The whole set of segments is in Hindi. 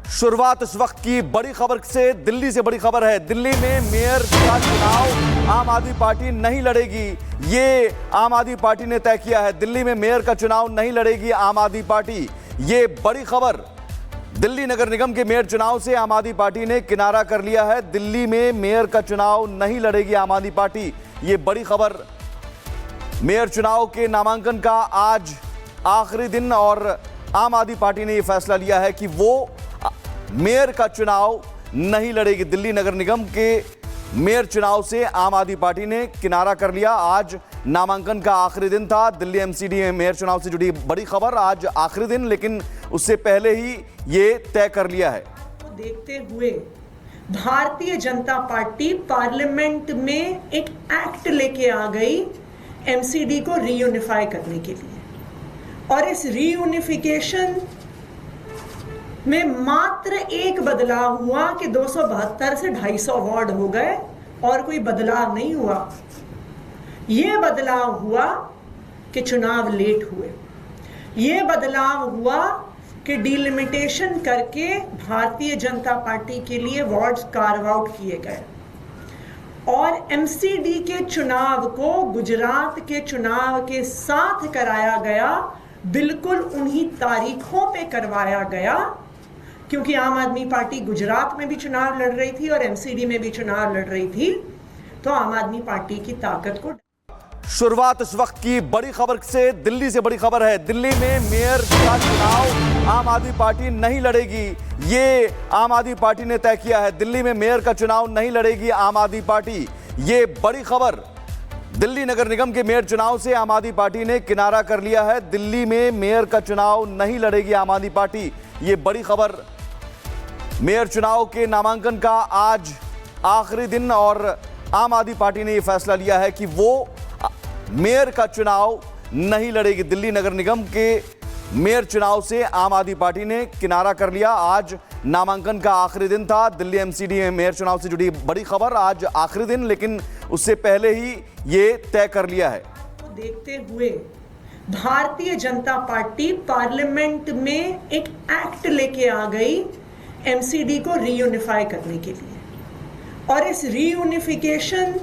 शुरुआत इस वक्त की बड़ी खबर से, दिल्ली से बड़ी खबर है। दिल्ली में मेयर का चुनाव आम आदमी पार्टी नहीं लड़ेगी, ये आम आदमी पार्टी ने तय किया है। दिल्ली में मेयर का चुनाव नहीं लड़ेगी आम आदमी पार्टी, ये बड़ी खबर। दिल्ली नगर निगम के मेयर चुनाव से आम आदमी पार्टी ने किनारा कर लिया है। दिल्ली में मेयर का चुनाव नहीं लड़ेगी आम आदमी पार्टी, ये बड़ी खबर। मेयर चुनाव के नामांकन का आज आखिरी दिन और आम आदमी पार्टी ने यह फैसला लिया है कि वो मेयर का चुनाव नहीं लड़ेगी। दिल्ली नगर निगम के मेयर चुनाव से आम आदमी पार्टी ने किनारा कर लिया। आज नामांकन का आखिरी दिन था। दिल्ली एमसीडी में मेयर चुनाव से जुड़ी बड़ी खबर, आज आखिरी दिन, लेकिन उससे पहले ही ये तय कर लिया है। देखते हुए भारतीय जनता पार्टी पार्लियामेंट में एक एक्ट लेके आ गई एमसीडी को रीयूनिफाई करने के लिए, और इस रीयूनिफिकेशन में मात्र एक बदलाव हुआ कि 272 से 250 वार्ड हो गए, और कोई बदलाव नहीं हुआ। यह बदलाव हुआ कि चुनाव लेट हुए, यह बदलाव हुआ कि डिलिमिटेशन करके भारतीय जनता पार्टी के लिए वार्ड्स कार्व आउट किए गए, और एमसीडी के चुनाव को गुजरात के चुनाव के साथ कराया गया, बिल्कुल उन्हीं तारीखों पे करवाया गया, क्योंकि आम आदमी पार्टी गुजरात में भी चुनाव लड़ रही थी और एमसीडी में भी चुनाव लड़ रही थी, तो आम आदमी पार्टी की ताकत को। शुरुआत इस वक्त की बड़ी खबर से, दिल्ली से बड़ी खबर है। दिल्ली में मेयर का चुनाव आम आदमी पार्टी नहीं लड़ेगी, ये आम आदमी पार्टी ने तय किया है। दिल्ली में मेयर का चुनाव नहीं लड़ेगी आम आदमी पार्टी, ये बड़ी खबर। दिल्ली नगर निगम के मेयर चुनाव से आम आदमी पार्टी ने किनारा कर लिया है। दिल्ली में मेयर का चुनाव नहीं लड़ेगी आम आदमी पार्टी, ये बड़ी खबर। मेयर चुनाव के नामांकन का आज आखिरी दिन और आम आदमी पार्टी ने यह फैसला लिया है कि वो मेयर का चुनाव नहीं लड़ेगी। दिल्ली नगर निगम के मेयर चुनाव से आम आदमी पार्टी ने किनारा कर लिया। आज नामांकन का आखिरी दिन था। दिल्ली एमसीडी में मेयर चुनाव से जुड़ी बड़ी खबर, आज आखिरी दिन, लेकिन उससे पहले ही ये तय कर लिया है। देखते हुए भारतीय जनता पार्टी पार्लियामेंट में एक एक्ट लेके आ गई एमसीडी को रीयूनिफाई करने के लिए, और इस रीयूनिफिकेशन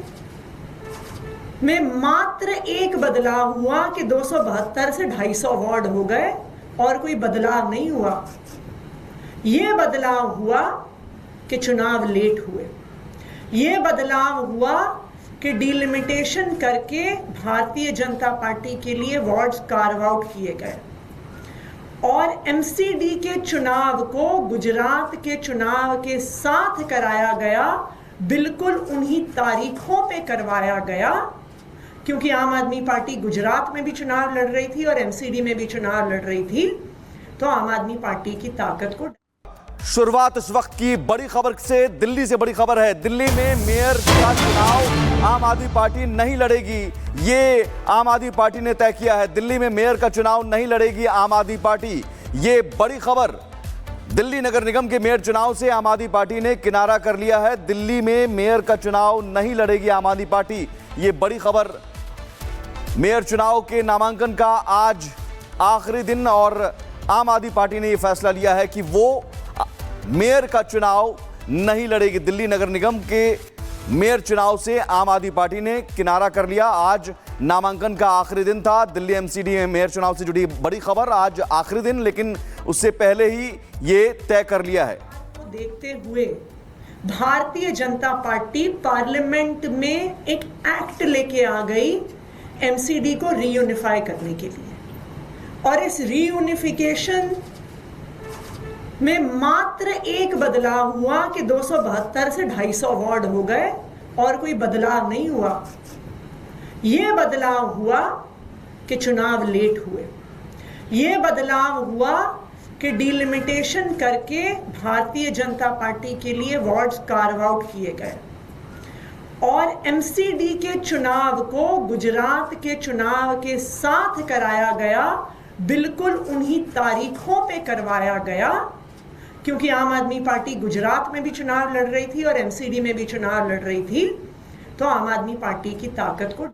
में मात्र एक बदलाव हुआ कि 272 से 250 वार्ड हो गए, और कोई बदलाव नहीं हुआ। यह बदलाव हुआ कि चुनाव लेट हुए, यह बदलाव हुआ कि डिलिमिटेशन करके भारतीय जनता पार्टी के लिए वार्ड्स कार्व आउट किए गए, और एमसीडी के चुनाव को गुजरात के चुनाव के साथ कराया गया, बिल्कुल उन्हीं तारीखों पे करवाया गया, क्योंकि आम आदमी पार्टी गुजरात में भी चुनाव लड़ रही थी और एमसीडी में भी चुनाव लड़ रही थी, तो आम आदमी पार्टी की ताकत को। शुरुआत इस वक्त की बड़ी खबर से, दिल्ली से बड़ी खबर है। दिल्ली में मेयर का चुनाव आम आदमी पार्टी नहीं लड़ेगी, ये आम आदमी पार्टी ने तय किया है। दिल्ली में मेयर का चुनाव नहीं लड़ेगी आम आदमी पार्टी, ये बड़ी खबर। दिल्ली नगर निगम के मेयर चुनाव से आम आदमी पार्टी ने किनारा कर लिया है। दिल्ली में मेयर का चुनाव नहीं लड़ेगी आम आदमी पार्टी, ये बड़ी खबर। मेयर चुनाव के नामांकन का आज आखिरी दिन और आम आदमी पार्टी ने यह फैसला लिया है कि वो मेयर का चुनाव नहीं लड़ेगी। दिल्ली नगर निगम के मेयर चुनाव से आम आदमी पार्टी ने किनारा कर लिया। आज नामांकन का आखिरी दिन था। दिल्ली एमसीडी में मेयर चुनाव से जुड़ी बड़ी खबर, आज आखिरी दिन, लेकिन उससे पहले ही ये तय कर लिया है। देखते हुए भारतीय जनता पार्टी पार्लियामेंट में एक एक्ट लेके आ गई एमसीडी को रीयूनिफाई करने के लिए, और इस रीयूनिफिकेशन में मात्र एक बदलाव हुआ कि 272 से 250 वार्ड हो गए, और कोई बदलाव नहीं हुआ। यह बदलाव हुआ कि चुनाव लेट हुए, यह बदलाव हुआ कि डिलिमिटेशन करके भारतीय जनता पार्टी के लिए वार्ड्स कार्व आउट किए गए, और एमसीडी के चुनाव को गुजरात के चुनाव के साथ कराया गया, बिल्कुल उन्हीं तारीखों पे करवाया गया, क्योंकि आम आदमी पार्टी गुजरात में भी चुनाव लड़ रही थी और एमसीडी में भी चुनाव लड़ रही थी, तो आम आदमी पार्टी की ताकत को।